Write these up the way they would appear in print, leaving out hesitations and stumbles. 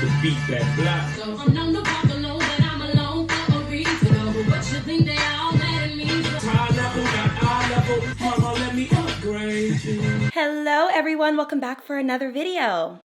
the beat that block. So I'm known to walk alone, but I'm alone for a reason. But you think they all mad at me? High level, got eye level. Mama, let me upgrade you. Hello everyone, welcome back for another video.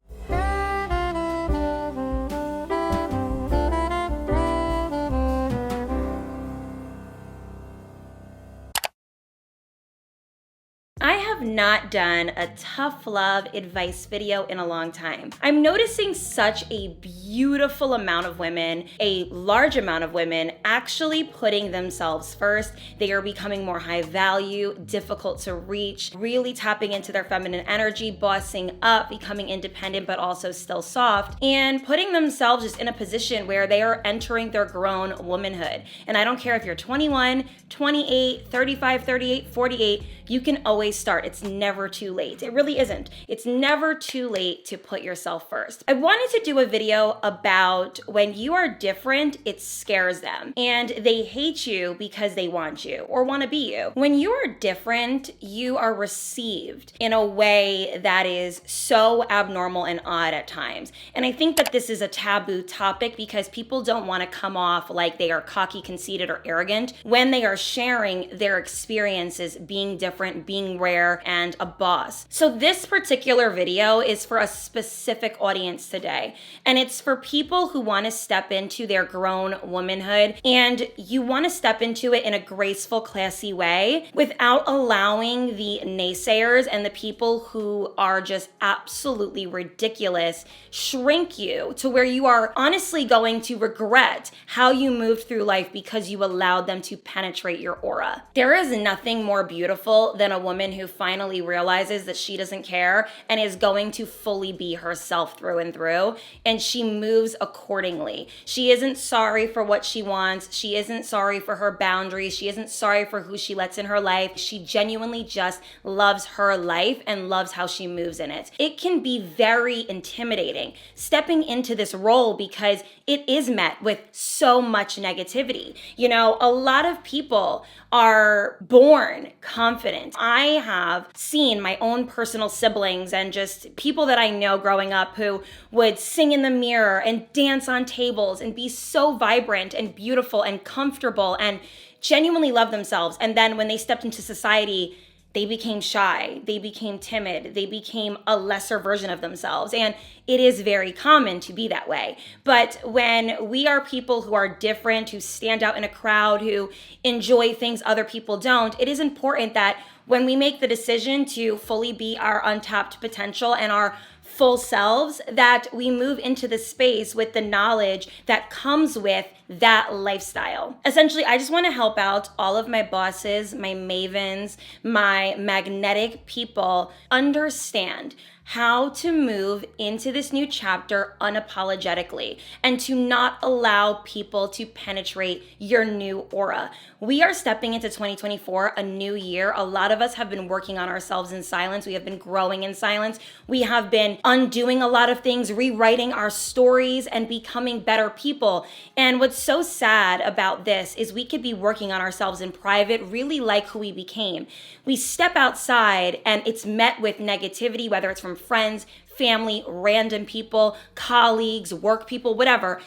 I have not done a tough love advice video in a long time. I'm noticing such a beautiful amount of women, a large amount of women, actually putting themselves first. They are becoming more high value, difficult to reach, really tapping into their feminine energy, bossing up, becoming independent but also still soft, and putting themselves just in a position where they are entering their grown womanhood. And I don't care if you're 21, 28, 35, 38, 48, you can always start. It's never too late. It really isn't. It's never too late to put yourself first. I wanted to do a video about when you are different, it scares them and they hate you because they want you or want to be you. When you are different, you are received in a way that is so abnormal and odd at times. And I think that this is a taboo topic because people don't want to come off like they are cocky, conceited, or arrogant when they are sharing their experiences being different, being rare, and a boss. So this particular video is for a specific audience today. And it's for people who want to step into their grown womanhood and you want to step into it in a graceful, classy way without allowing the naysayers and the people who are just absolutely ridiculous shrink you to where you are honestly going to regret how you moved through life because you allowed them to penetrate your aura. There is nothing more beautiful than a woman who finally realizes that she doesn't care and is going to fully be herself through and through, and she moves accordingly. She isn't sorry for what she wants. She isn't sorry for her boundaries. She isn't sorry for who she lets in her life. She genuinely just loves her life and loves how she moves in it. It can be very intimidating stepping into this role because it is met with so much negativity. You know, a lot of people are born confident. I have seen my own personal siblings and just people that I know growing up who would sing in the mirror and dance on tables and be so vibrant and beautiful and comfortable and genuinely love themselves. And then when they stepped into society, they became shy, they became timid, they became a lesser version of themselves. And it is very common to be that way. But when we are people who are different, who stand out in a crowd, who enjoy things other people don't, it is important that when we make the decision to fully be our untapped potential and our full selves, that we move into the space with the knowledge that comes with that lifestyle. Essentially, I just want to help out all of my bosses, my mavens, my magnetic people understand how to move into this new chapter unapologetically and to not allow people to penetrate your new aura. We are stepping into 2024, a new year. A lot of us have been working on ourselves in silence. We have been growing in silence. We have been undoing a lot of things, rewriting our stories and becoming better people. And what's so sad about this is we could be working on ourselves in private, really like who we became. We step outside and it's met with negativity, whether it's from friends, family, random people, colleagues, work people, whatever.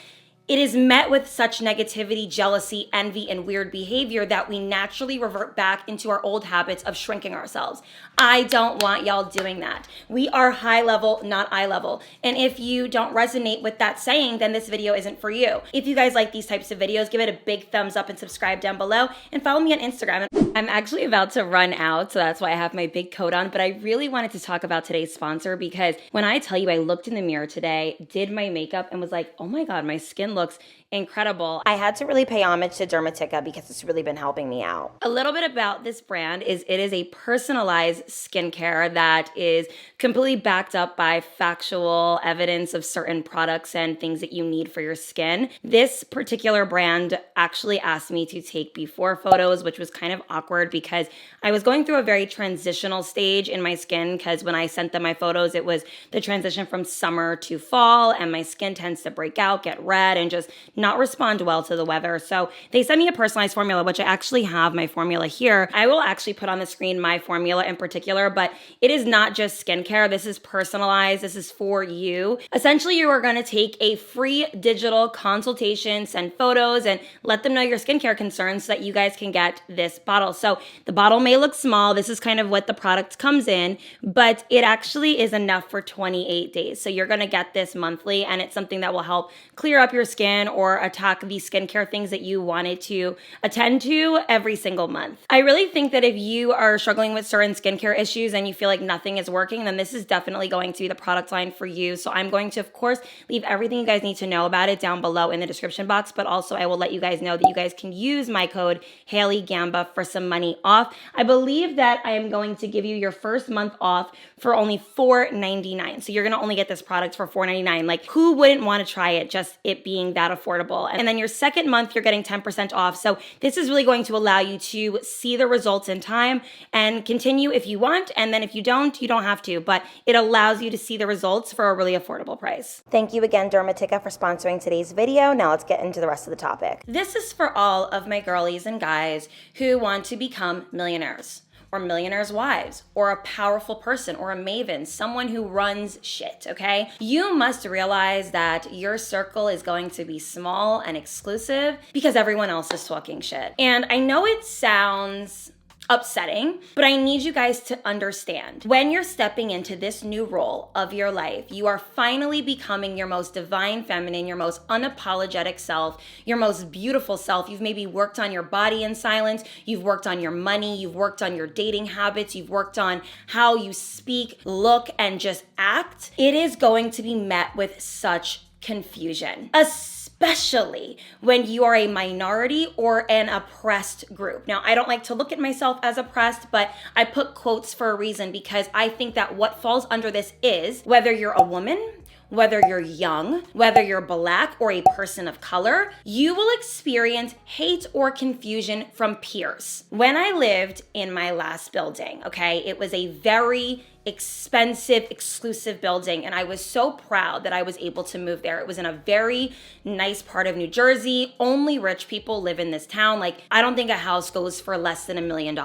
It is met with such negativity, jealousy, envy, and weird behavior that we naturally revert back into our old habits of shrinking ourselves. I don't want y'all doing that. We are high level, not eye level. And if you don't resonate with that saying, then this video isn't for you. If you guys like these types of videos, give it a big thumbs up and subscribe down below and follow me on Instagram. I'm actually about to run out, so that's why I have my big coat on, but I really wanted to talk about today's sponsor because when I tell you I looked in the mirror today, did my makeup, and was like, oh my God, my skin looks incredible. I had to really pay homage to Dermatica because it's really been helping me out. A little bit about this brand is it is a personalized skincare that is completely backed up by factual evidence of certain products and things that you need for your skin. This particular brand actually asked me to take before photos, which was kind of awkward because I was going through a very transitional stage in my skin because when I sent them my photos, it was the transition from summer to fall and my skin tends to break out, get red, and just not respond well to the weather. So they sent me a personalized formula, which I actually have my formula here. I will actually put on the screen my formula in particular, but it is not just skincare. This is personalized. This is for you. Essentially, you are going to take a free digital consultation, send photos, and let them know your skincare concerns so that you guys can get this bottle. So the bottle may look small. This is kind of what the product comes in, but it actually is enough for 28 days. So you're going to get this monthly, and it's something that will help clear up your skin or attack the skincare things that you wanted to attend to every single month. I really think that if you are struggling with certain skincare issues and you feel like nothing is working, then this is definitely going to be the product line for you. So I'm going to, of course, leave everything you guys need to know about it down below in the description box, but also I will let you guys know that you guys can use my code HAILEYGAMBA for some money off. I believe that I am going to give you your first month off for only $4.99. So you're going to only get this product for $4.99. Like, who wouldn't want to try it, just it being that affordable? And then your second month, you're getting 10% off. So this is really going to allow you to see the results in time and continue if you want. And then if you don't have to, but it allows you to see the results for a really affordable price. Thank you again, Dermatica, for sponsoring today's video. Now let's get into the rest of the topic. This is for all of my girlies and guys who want to become millionaires, or millionaires' wives, or a powerful person, or a maven, someone who runs shit, okay? You must realize that your circle is going to be small and exclusive because everyone else is talking shit. And I know it sounds upsetting, but I need you guys to understand, when you're stepping into this new role of your life, you are finally becoming your most divine feminine, your most unapologetic self, your most beautiful self. You've maybe worked on your body in silence, you've worked on your money, you've worked on your dating habits, you've worked on how you speak, look, and just act. It is going to be met with such confusion, especially when you are a minority or an oppressed group. Now, I don't like to look at myself as oppressed, but I put quotes for a reason because I think that what falls under this is, whether you're a woman, whether you're young, whether you're Black or a person of color, you will experience hate or confusion from peers. When I lived in my last building, okay, it was a very expensive, exclusive building, and I was so proud that I was able to move there. It was in a very nice part of New Jersey. Only rich people live in this town. Like, I don't think a house goes for less than $1 million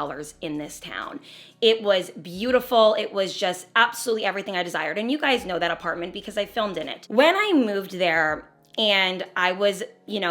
in this town. It was beautiful. It was just absolutely everything I desired. And you guys know that apartment because I filmed in it. When I moved there, and I was,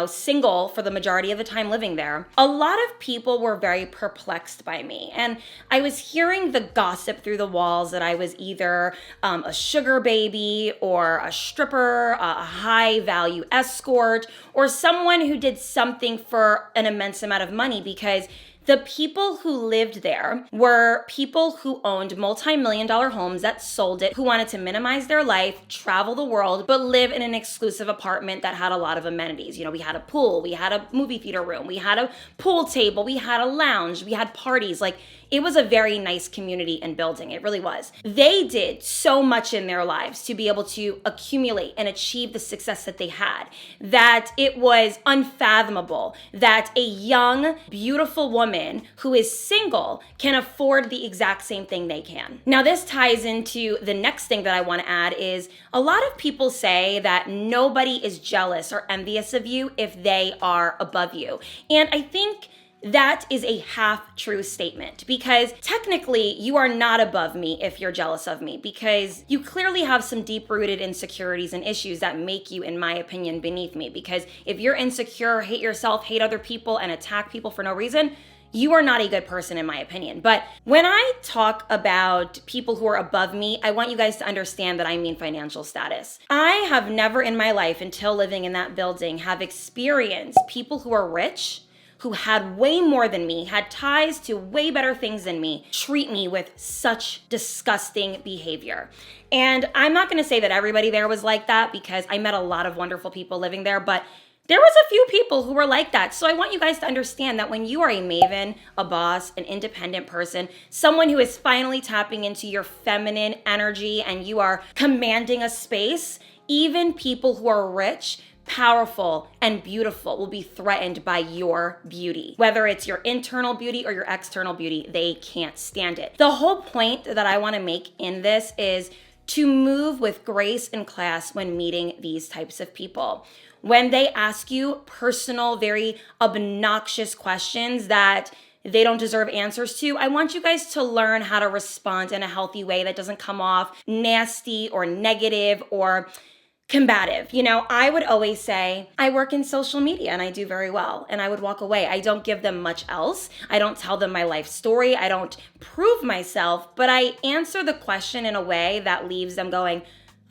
single for the majority of the time living there, a lot of people were very perplexed by me. And I was hearing the gossip through the walls that I was either a sugar baby or a stripper, a high value escort, or someone who did something for an immense amount of money, because the people who lived there were people who owned multi-million-dollar homes that sold it, who wanted to minimize their life, travel the world, but live in an exclusive apartment that had a lot of amenities. We had a pool, we had a movie theater room, we had a pool table, we had a lounge, we had parties. Like, it was a very nice community and building. It really was. They did so much in their lives to be able to accumulate and achieve the success that they had, that it was unfathomable that a young, beautiful woman who is single can afford the exact same thing they can. Now, this ties into the next thing that I want to add is a lot of people say that nobody is jealous or envious of you if they are above you. And I think that is a half-true statement, because technically you are not above me if you're jealous of me, because you clearly have some deep-rooted insecurities and issues that make you, in my opinion, beneath me. Because if you're insecure, hate yourself, hate other people, and attack people for no reason, you are not a good person, in my opinion. But when I talk about people who are above me, I want you guys to understand that I mean financial status. I have never in my life, until living in that building, have experienced people who are rich, who had way more than me, had ties to way better things than me, treat me with such disgusting behavior. And I'm not gonna say that everybody there was like that, because I met a lot of wonderful people living there, but there was a few people who were like that. So I want you guys to understand that when you are a maven, a boss, an independent person, someone who is finally tapping into your feminine energy and you are commanding a space, even people who are rich, powerful, and beautiful will be threatened by your beauty. Whether it's your internal beauty or your external beauty, they can't stand it. The whole point that I want to make in this is, to move with grace and class when meeting these types of people. When they ask you personal, very obnoxious questions that they don't deserve answers to, I want you guys to learn how to respond in a healthy way that doesn't come off nasty or negative or combative. You know, I would always say, I work in social media and I do very well, and I would walk away. I don't give them much else. I don't tell them my life story. I don't prove myself, but I answer the question in a way that leaves them going,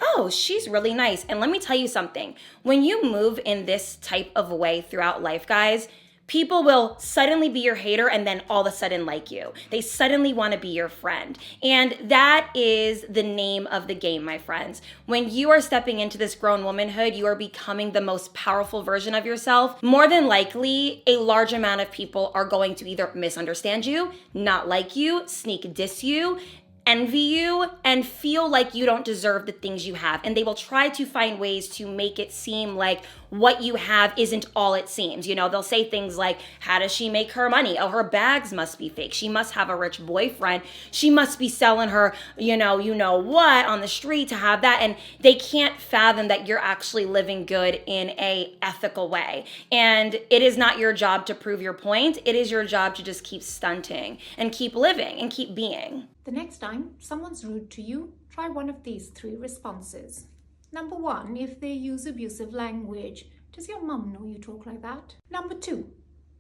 oh, she's really nice. And let me tell you something. When you move in this type of way throughout life, guys, people will suddenly be your hater and then all of a sudden like you. They suddenly want to be your friend. And that is the name of the game, my friends. When you are stepping into this grown womanhood, you are becoming the most powerful version of yourself. More than likely, a large amount of people are going to either misunderstand you, not like you, sneak diss you, envy you, and feel like you don't deserve the things you have. And they will try to find ways to make it seem like what you have isn't all it seems. You know, they'll say things like, how does she make her money? Oh, her bags must be fake. She must have a rich boyfriend. She must be selling her, you know what on the street to have that. And they can't fathom that you're actually living good in a ethical way. And it is not your job to prove your point. It is your job to just keep stunting and keep living and keep being. The next time someone's rude to you, try one of these 3 responses. Number 1, if they use abusive language, does your mum know you talk like that? Number 2,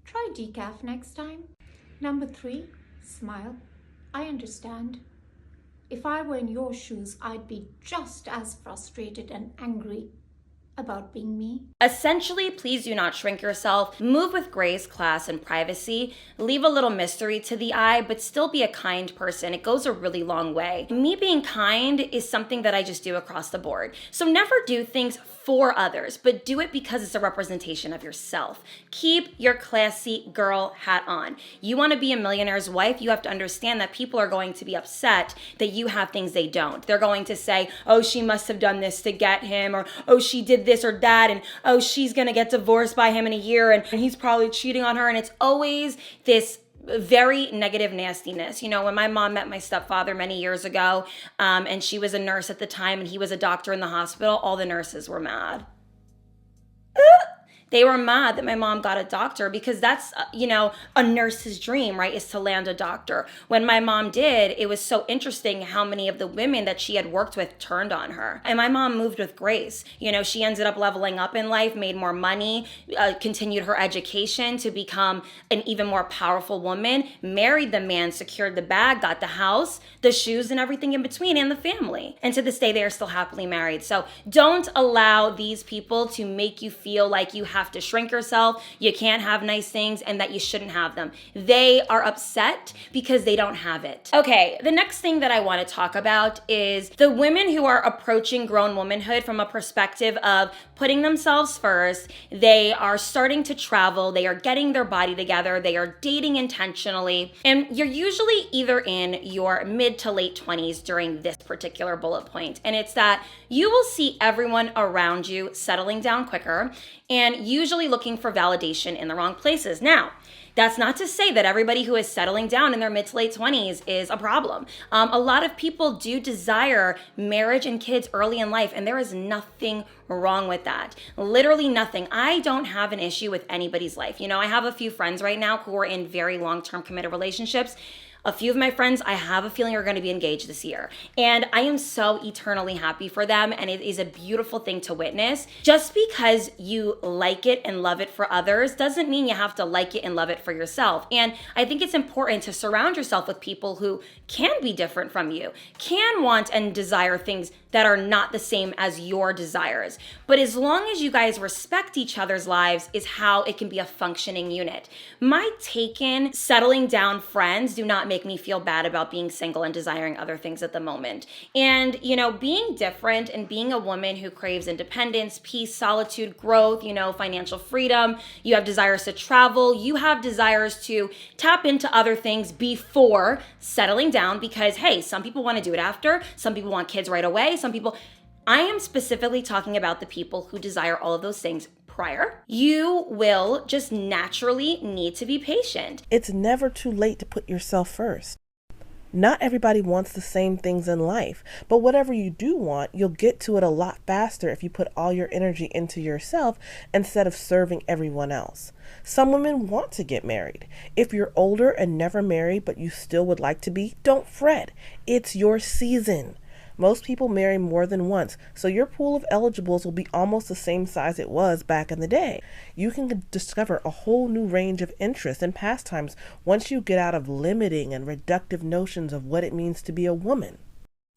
try decaf next time. Number 3, smile. I understand. If I were in your shoes, I'd be just as frustrated and angry about being me. Essentially, please do not shrink yourself. Move with grace, class, and privacy. Leave a little mystery to the eye, but still be a kind person. It goes a really long way. Me being kind is something that I just do across the board. So never do things for others, but do it because it's a representation of yourself. Keep your classy girl hat on. You want to be a millionaire's wife, you have to understand that people are going to be upset that you have things they don't. They're going to say, oh, she must have done this to get him, or oh, she did this or that, and oh, she's gonna get divorced by him in a year, and he's probably cheating on her. And it's always this very negative nastiness. You know, when my mom met my stepfather many years ago, and she was a nurse at the time and he was a doctor in the hospital, all the nurses were mad. They were mad that my mom got a doctor because that's, a nurse's dream, right, is to land a doctor. When my mom did, it was so interesting how many of the women that she had worked with turned on her. And my mom moved with grace. You know, she ended up leveling up in life, made more money, continued her education to become an even more powerful woman, married the man, secured the bag, got the house, the shoes, and everything in between, and the family. And to this day, they are still happily married. So don't allow these people to make you feel like you have to shrink yourself, you can't have nice things, and that you shouldn't have them. They are upset because they don't have it. Okay, the next thing that I want to talk about is the women who are approaching grown womanhood from a perspective of putting themselves first. They are starting to travel, they are getting their body together, they are dating intentionally, and you're usually either in your mid to late 20s during this particular bullet point. And it's that you will see everyone around you settling down quicker and usually looking for validation in the wrong places. Now, that's not to say that everybody who is settling down in their mid to late 20s is a problem. A lot of people do desire marriage and kids early in life, and there is nothing wrong with that. Literally nothing. I don't have an issue with anybody's life. You know, I have a few friends right now who are in very long-term committed relationships. A few of my friends, I have a feeling, are going to be engaged this year. And I am so eternally happy for them. And it is a beautiful thing to witness. Just because you like it and love it for others doesn't mean you have to like it and love it for yourself. And I think it's important to surround yourself with people who can be different from you, can want and desire things that are not the same as your desires. But as long as you guys respect each other's lives is how it can be a functioning unit. My taken, settling down friends do not make me feel bad about being single and desiring other things at the moment. And, being different and being a woman who craves independence, peace, solitude, growth, financial freedom, you have desires to travel, you have desires to tap into other things before settling down because, hey, some people want to do it after, some people want kids right away, some people. I am specifically talking about the people who desire all of those things prior. You will just naturally need to be patient. It's never too late to put yourself first. Not everybody wants the same things in life, but whatever you do want, you'll get to it a lot faster if you put all your energy into yourself instead of serving everyone else. Some women want to get married. If you're older and never married but you still would like to be, don't fret. It's your season. Most people marry more than once, so your pool of eligibles will be almost the same size it was back in the day. You can discover a whole new range of interests and pastimes once you get out of limiting and reductive notions of what it means to be a woman.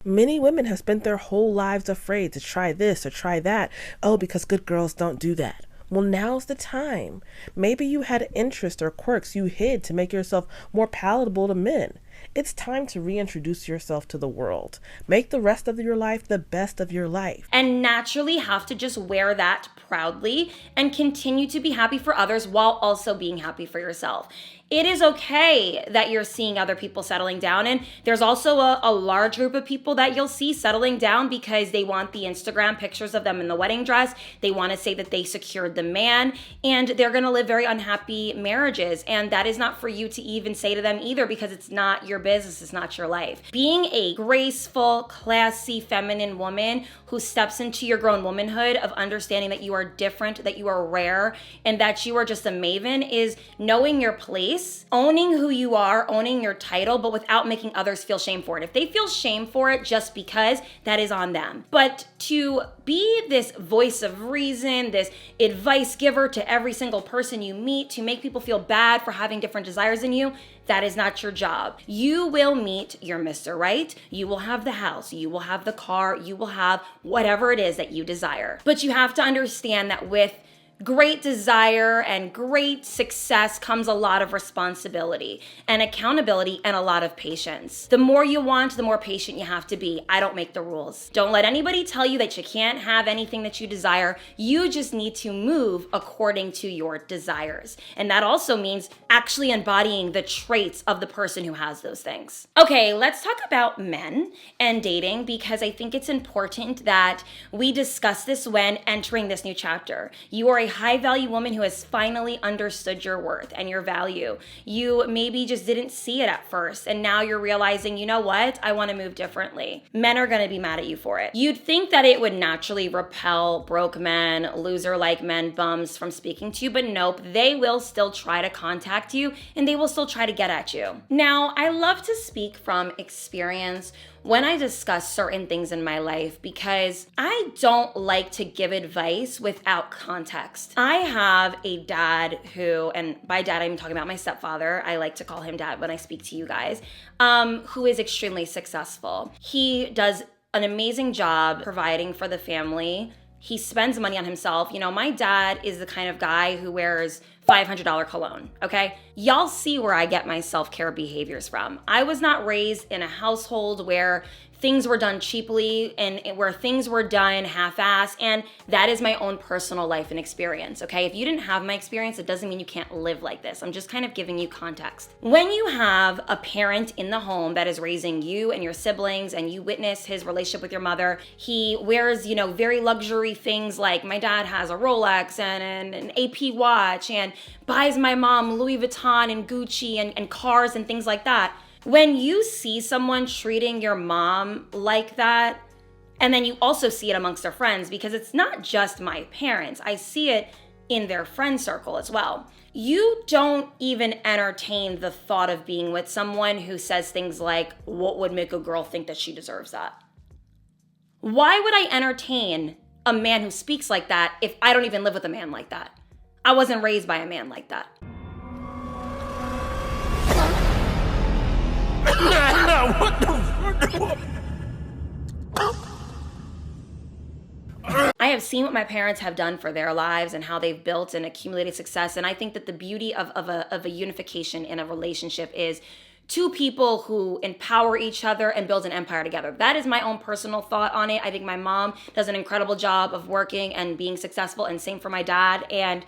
Many women have spent their whole lives afraid to try this or try that. Oh, because good girls don't do that. Well, now's the time. Maybe you had an interest or quirks you hid to make yourself more palatable to men. It's time to reintroduce yourself to the world. Make the rest of your life the best of your life. And naturally have to just wear that proudly and continue to be happy for others while also being happy for yourself. It is okay that you're seeing other people settling down. And there's also a large group of people that you'll see settling down because they want the Instagram pictures of them in the wedding dress. They want to say that they secured the man, and they're going to live very unhappy marriages. And that is not for you to even say to them either, because it's not your business. It's not your life. Being a graceful, classy, feminine woman who steps into your grown womanhood of understanding that you are different, that you are rare, and that you are just a maven is knowing your place, owning who you are, owning your title, but without making others feel shame for it. If they feel shame for it just because, that is on them. But to be this voice of reason, this advice giver to every single person you meet, to make people feel bad for having different desires than you, that is not your job. You will meet your Mr. Right. You will have the house. You will have the car. You will have whatever it is that you desire. But you have to understand that with great desire and great success comes a lot of responsibility and accountability and a lot of patience. The more you want, the more patient you have to be. I don't make the rules. Don't let anybody tell you that you can't have anything that you desire. You just need to move according to your desires. And that also means actually embodying the traits of the person who has those things. Okay, let's talk about men and dating, because I think it's important that we discuss this when entering this new chapter. You are a high value woman who has finally understood your worth and your value. You maybe just didn't see it at first, and now you're realizing, you know what? I want to move differently. Men are going to be mad at you for it. You'd think that it would naturally repel broke men, loser-like men, bums from speaking to you, but nope, they will still try to contact you and they will still try to get at you. Now, I love to speak from experience when I discuss certain things in my life, because I don't like to give advice without context. I have a dad who, and by dad I'm talking about my stepfather, I like to call him dad when I speak to you guys, who is extremely successful. He does an amazing job providing for the family. He spends money on himself. You know, my dad is the kind of guy who wears $500 cologne, okay? Y'all see where I get my self-care behaviors from. I was not raised in a household where things were done cheaply and where things were done half-ass, and that is my own personal life and experience, okay? If you didn't have my experience, it doesn't mean you can't live like this. I'm just kind of giving you context. When you have a parent in the home that is raising you and your siblings, and you witness his relationship with your mother, he wears, you know, very luxury things, like my dad has a Rolex and an AP watch and buys my mom Louis Vuitton and Gucci and cars and things like that. When you see someone treating your mom like that, and then you also see it amongst their friends, because it's not just my parents, I see it in their friend circle as well. You don't even entertain the thought of being with someone who says things like, what would make a girl think that she deserves that? Why would I entertain a man who speaks like that if I don't even live with a man like that? I wasn't raised by a man like that. I have seen what my parents have done for their lives and how they've built and accumulated success. And I think that the beauty of a unification in a relationship is two people who empower each other and build an empire together. That is my own personal thought on it. I think my mom does an incredible job of working and being successful, and same for my dad. And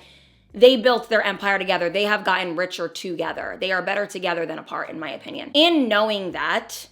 they built their empire together. They have gotten richer together. They are better together than apart, in my opinion. In knowing that,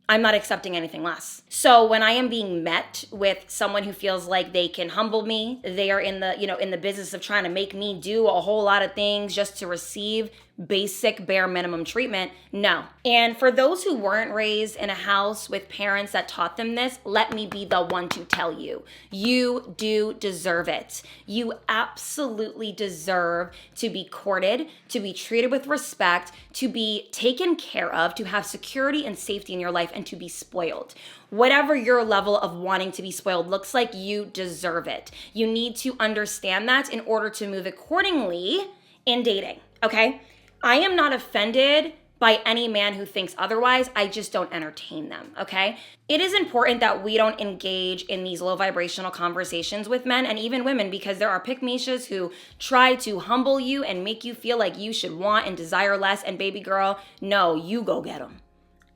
I'm not accepting anything less. So when I am being met with someone who feels like they can humble me, they are in the business of trying to make me do a whole lot of things just to receive basic bare minimum treatment. No. And for those who weren't raised in a house with parents that taught them this, let me be the one to tell you, you do deserve it. You absolutely deserve to be courted, to be treated with respect, to be taken care of, to have security and safety in your life, and to be spoiled. Whatever your level of wanting to be spoiled looks like, you deserve it. You need to understand that in order to move accordingly in dating, okay? I am not offended by any man who thinks otherwise. I just don't entertain them, okay? It is important that we don't engage in these low vibrational conversations with men and even women, because there are pick-me-shas who try to humble you and make you feel like you should want and desire less. And baby girl, no, you go get him.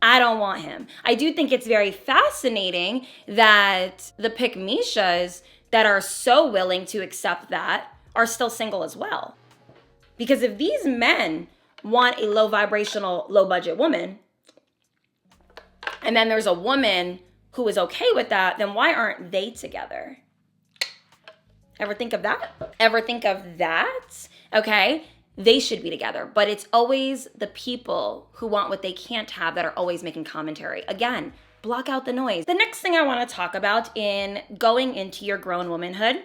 I don't want him. I do think it's very fascinating that the pick-me-shas that are so willing to accept that are still single as well. Because if these men want a low vibrational, low budget woman, and then there's a woman who is okay with that, then why aren't they together? Ever think of that? Ever think of that? Okay, they should be together, but it's always the people who want what they can't have that are always making commentary. Again, block out the noise. The next thing I want to talk about in going into your grown womanhood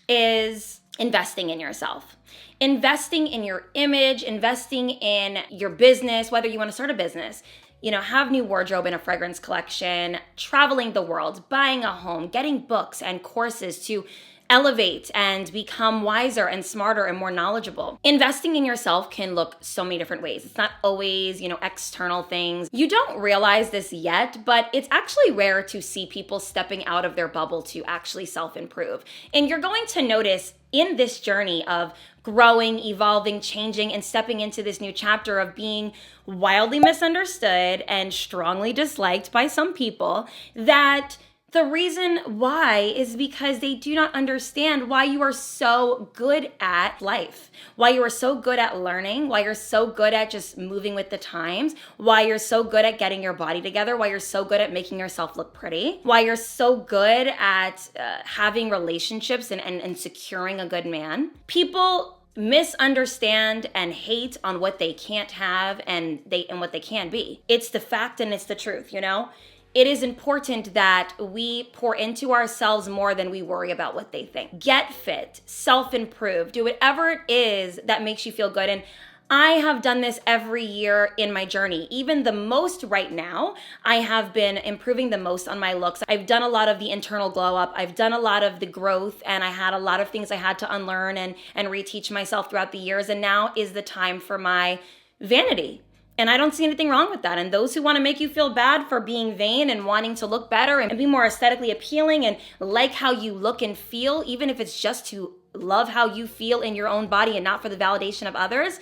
is investing in yourself. Investing in your image, investing in your business, whether you want to start a business, have new wardrobe and a fragrance collection, traveling the world, buying a home, getting books and courses to elevate and become wiser and smarter and more knowledgeable. Investing in yourself can look so many different ways. It's not always, external things. You don't realize this yet, but it's actually rare to see people stepping out of their bubble to actually self-improve. And you're going to notice in this journey of growing, evolving, changing, and stepping into this new chapter of being wildly misunderstood and strongly disliked by some people, that the reason why is because they do not understand why you are so good at life, why you are so good at learning, why you're so good at just moving with the times, why you're so good at getting your body together, why you're so good at making yourself look pretty, why you're so good at having relationships and securing a good man. People misunderstand and hate on what they can't have and what they can be. It's the fact and it's the truth, It is important that we pour into ourselves more than we worry about what they think. Get fit, self-improve, do whatever it is that makes you feel good. And I have done this every year in my journey. Even the most right now, I have been improving the most on my looks. I've done a lot of the internal glow up. I've done a lot of the growth, and I had a lot of things I had to unlearn and reteach myself throughout the years. And now is the time for my vanity. And I don't see anything wrong with that. And those who want to make you feel bad for being vain and wanting to look better and be more aesthetically appealing and like how you look and feel, even if it's just to love how you feel in your own body and not for the validation of others,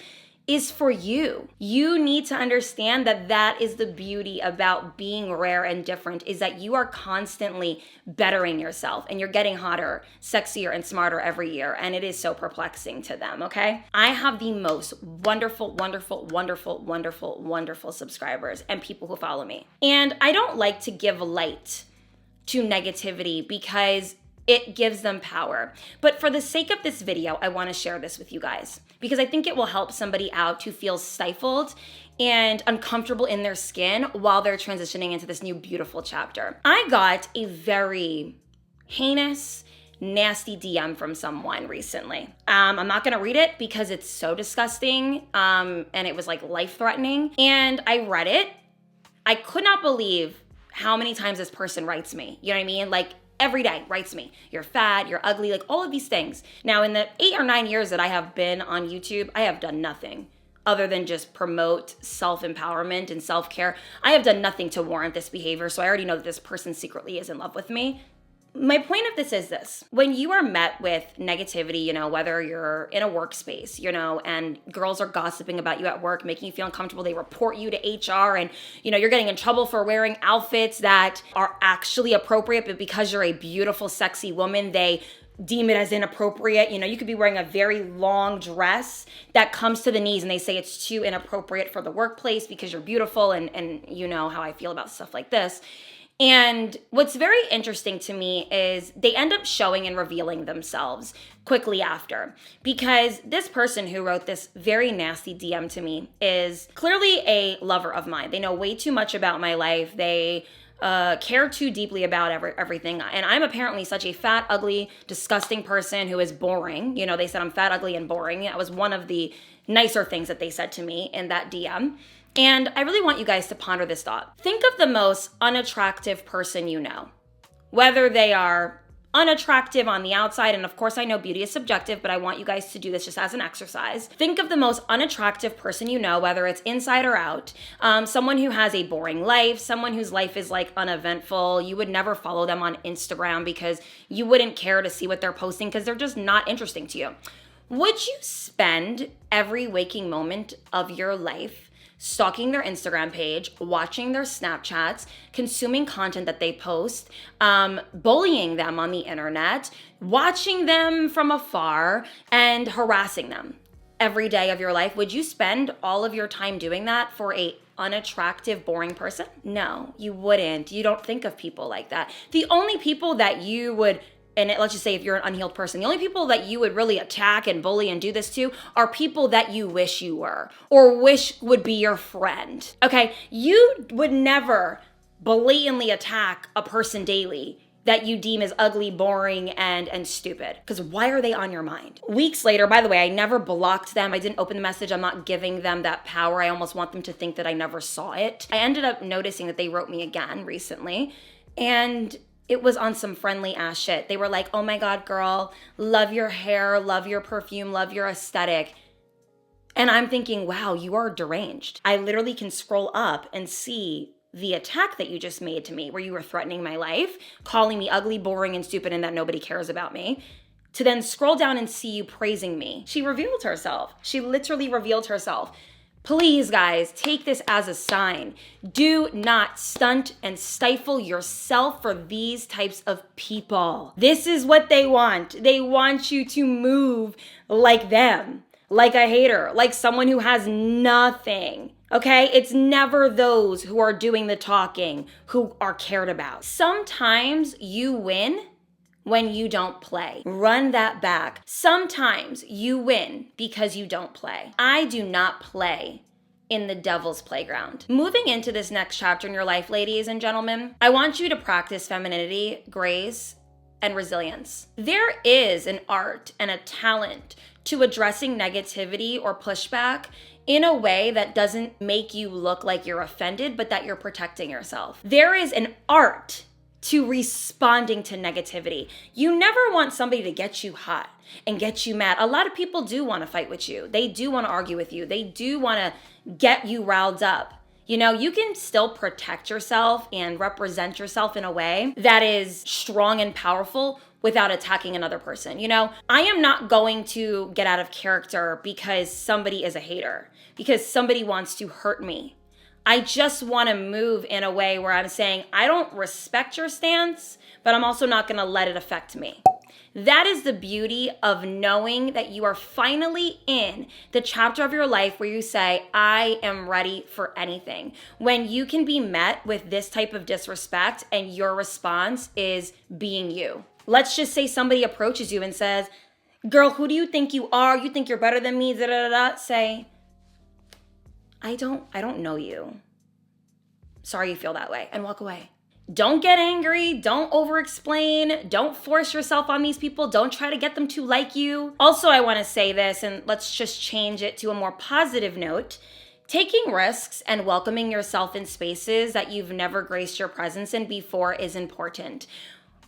is for you. You need to understand that that is the beauty about being rare and different, is that you are constantly bettering yourself and you're getting hotter, sexier, and smarter every year. And it is so perplexing to them, okay? I have the most wonderful, wonderful, wonderful, wonderful, wonderful subscribers and people who follow me. And I don't like to give light to negativity because it gives them power. But for the sake of this video, I want to share this with you guys because I think it will help somebody out who feels stifled and uncomfortable in their skin while they're transitioning into this new beautiful chapter. I got a very heinous, nasty DM from someone recently. I'm not gonna read it because it's so disgusting, and it was like life-threatening. And I read it. I could not believe how many times this person writes me. You know what I mean? Like, every day writes me, you're fat, you're ugly, like all of these things. Now, in the 8 or 9 years that I have been on YouTube, I have done nothing other than just promote self-empowerment and self-care. I have done nothing to warrant this behavior, so I already know that this person secretly is in love with me. My point of this is this. When you are met with negativity, whether you're in a workspace, and girls are gossiping about you at work, making you feel uncomfortable, they report you to HR and, you're getting in trouble for wearing outfits that are actually appropriate, but because you're a beautiful, sexy woman, they deem it as inappropriate. You could be wearing a very long dress that comes to the knees and they say it's too inappropriate for the workplace because you're beautiful and you know how I feel about stuff like this. And what's very interesting to me is they end up showing and revealing themselves quickly after, because this person who wrote this very nasty DM to me is clearly a lover of mine. They know way too much about my life. They care too deeply about everything. And I'm apparently such a fat, ugly, disgusting person who is boring. You know, they said I'm fat, ugly, and boring. That was one of the nicer things that they said to me in that DM. And I really want you guys to ponder this thought. Think of the most unattractive person you know, whether they are unattractive on the outside, and of course I know beauty is subjective, but I want you guys to do this just as an exercise. Think of the most unattractive person you know, whether it's inside or out, someone who has a boring life, someone whose life is like uneventful. You would never follow them on Instagram because you wouldn't care to see what they're posting because they're just not interesting to you. Would you spend every waking moment of your life stalking their Instagram page, watching their Snapchats, consuming content that they post, bullying them on the internet, watching them from afar, and harassing them every day of your life? Would you spend all of your time doing that for a unattractive, boring person? No, you wouldn't. You don't think of people like that. The only people that you would, and let's just say if you're an unhealed person, the only people that you would really attack and bully and do this to are people that you wish you were or wish would be your friend, okay? You would never blatantly attack a person daily that you deem as ugly, boring, and stupid, because why are they on your mind? Weeks later, by the way, I never blocked them. I didn't open the message. I'm not giving them that power. I almost want them to think that I never saw it. I ended up noticing that they wrote me again recently, and it was on some friendly ass shit. They were like, oh my God, girl, love your hair, love your perfume, love your aesthetic. And I'm thinking, wow, you are deranged. I literally can scroll up and see the attack that you just made to me, where you were threatening my life, calling me ugly, boring, and stupid, and that nobody cares about me, to then scroll down and see you praising me. She revealed herself. She literally revealed herself. Please, guys, take this as a sign. Do not stunt and stifle yourself for these types of people. This is what they want. They want you to move like them, like a hater, like someone who has nothing. Okay? It's never those who are doing the talking who are cared about. Sometimes you win when you don't play. Run that back. Sometimes you win because you don't play. I do not play in the devil's playground. Moving into this next chapter in your life, ladies and gentlemen, I want you to practice femininity, grace, and resilience. There is an art and a talent to addressing negativity or pushback in a way that doesn't make you look like you're offended, but that you're protecting yourself. There is an art to responding to negativity. You never want somebody to get you hot and get you mad. A lot of people do want to fight with you. They do want to argue with you. They do want to get you riled up. You know, you can still protect yourself and represent yourself in a way that is strong and powerful without attacking another person. You know, I am not going to get out of character because somebody is a hater, because somebody wants to hurt me. I just want to move in a way where I'm saying, I don't respect your stance, but I'm also not going to let it affect me. That is the beauty of knowing that you are finally in the chapter of your life where you say, I am ready for anything. When you can be met with this type of disrespect and your response is being you. Let's just say somebody approaches you and says, girl, who do you think you are? You think you're better than me? Da, da, da, da. Say, I don't know you. Sorry you feel that way, and walk away. Don't get angry. Don't over-explain. Don't force yourself on these people. Don't try to get them to like you. Also, I want to say this, and let's just change it to a more positive note. Taking risks and welcoming yourself in spaces that you've never graced your presence in before is important.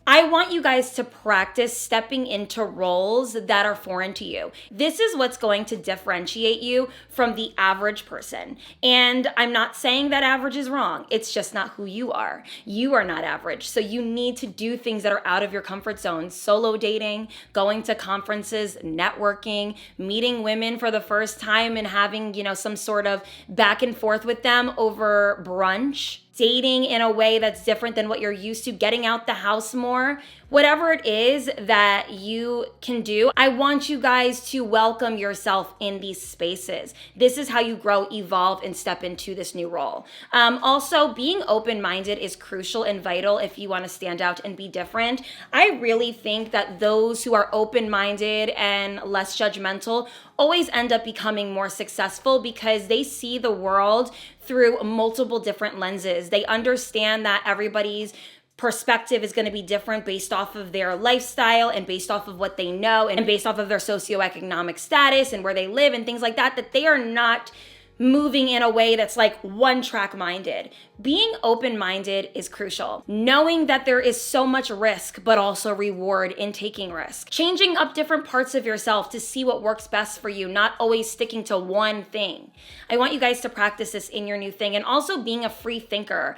I want you guys to practice stepping into roles that are foreign to you. This is what's going to differentiate you from the average person. And I'm not saying that average is wrong. It's just not who you are. You are not average. So you need to do things that are out of your comfort zone. Solo dating, going to conferences, networking, meeting women for the first time and having, some sort of back and forth with them over brunch. Dating in a way that's different than what you're used to, getting out the house more. Whatever it is that you can do, I want you guys to welcome yourself in these spaces. This is how you grow, evolve, and step into this new role. Also, being open-minded is crucial and vital if you want to stand out and be different. I really think that those who are open-minded and less judgmental always end up becoming more successful because they see the world through multiple different lenses. They understand that everybody's perspective is going to be different based off of their lifestyle and based off of what they know and based off of their socioeconomic status and where they live and things like that, that they are not moving in a way that's like one-track minded. Being open-minded is crucial. Knowing that there is so much risk, but also reward in taking risk. Changing up different parts of yourself to see what works best for you, not always sticking to one thing. I want you guys to practice this in your new thing. And also being a free thinker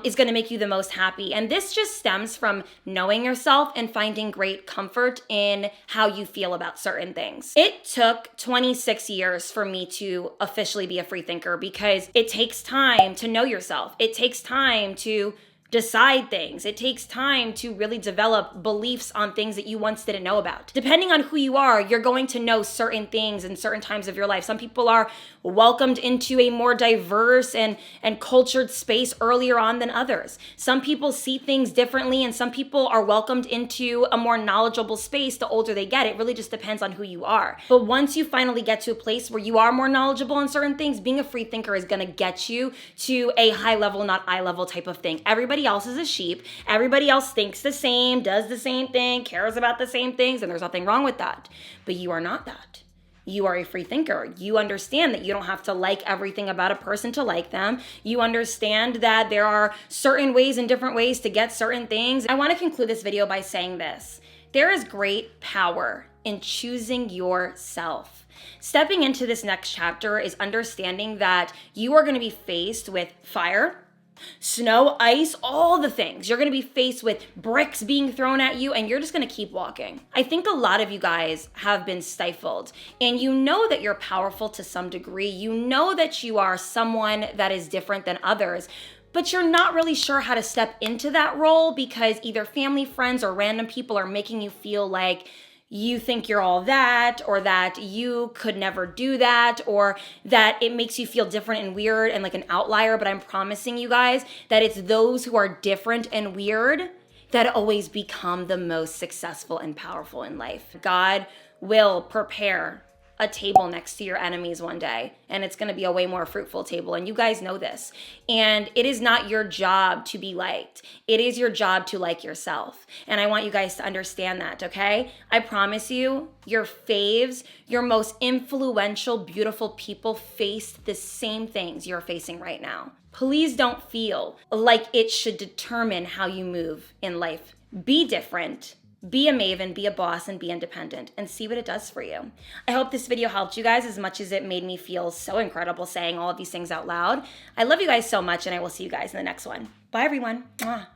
is gonna make you the most happy. And this just stems from knowing yourself and finding great comfort in how you feel about certain things. It took 26 years for me to officially be a free thinker because it takes time to know yourself. It takes time to decide things. It takes time to really develop beliefs on things that you once didn't know about. Depending on who you are, you're going to know certain things in certain times of your life. Some people are welcomed into a more diverse and cultured space earlier on than others. Some people see things differently, and some people are welcomed into a more knowledgeable space the older they get. It really just depends on who you are. But once you finally get to a place where you are more knowledgeable in certain things, being a free thinker is gonna get you to a high level, not eye level type of thing. Everybody else is a sheep. Everybody else thinks the same, does the same thing, cares about the same things, and there's nothing wrong with that. But you are not that. You are a free thinker. You understand that you don't have to like everything about a person to like them. You understand that there are certain ways and different ways to get certain things. I want to conclude this video by saying this. There is great power in choosing yourself. Stepping into this next chapter is understanding that you are going to be faced with fire, snow, ice, all the things. You're going to be faced with bricks being thrown at you, and you're just going to keep walking. I think a lot of you guys have been stifled, and you know that you're powerful to some degree. You know that you are someone that is different than others, but you're not really sure how to step into that role because either family, friends, or random people are making you feel like you think you're all that, or that you could never do that, or that it makes you feel different and weird and like an outlier. But I'm promising you guys that it's those who are different and weird that always become the most successful and powerful in life. God will prepare a table next to your enemies one day, and it's going to be a way more fruitful table, and you guys know this. And it is not your job to be liked. It is your job to like yourself. And I want you guys to understand that, okay? I promise you, your faves, your most influential, beautiful people face the same things you're facing right now. Please don't feel like it should determine how you move in life. Be different. Be a maven, be a boss, and be independent, and see what it does for you. I hope this video helped you guys as much as it made me feel so incredible saying all of these things out loud. I love you guys so much, and I will see you guys in the next one. Bye, everyone. Mwah.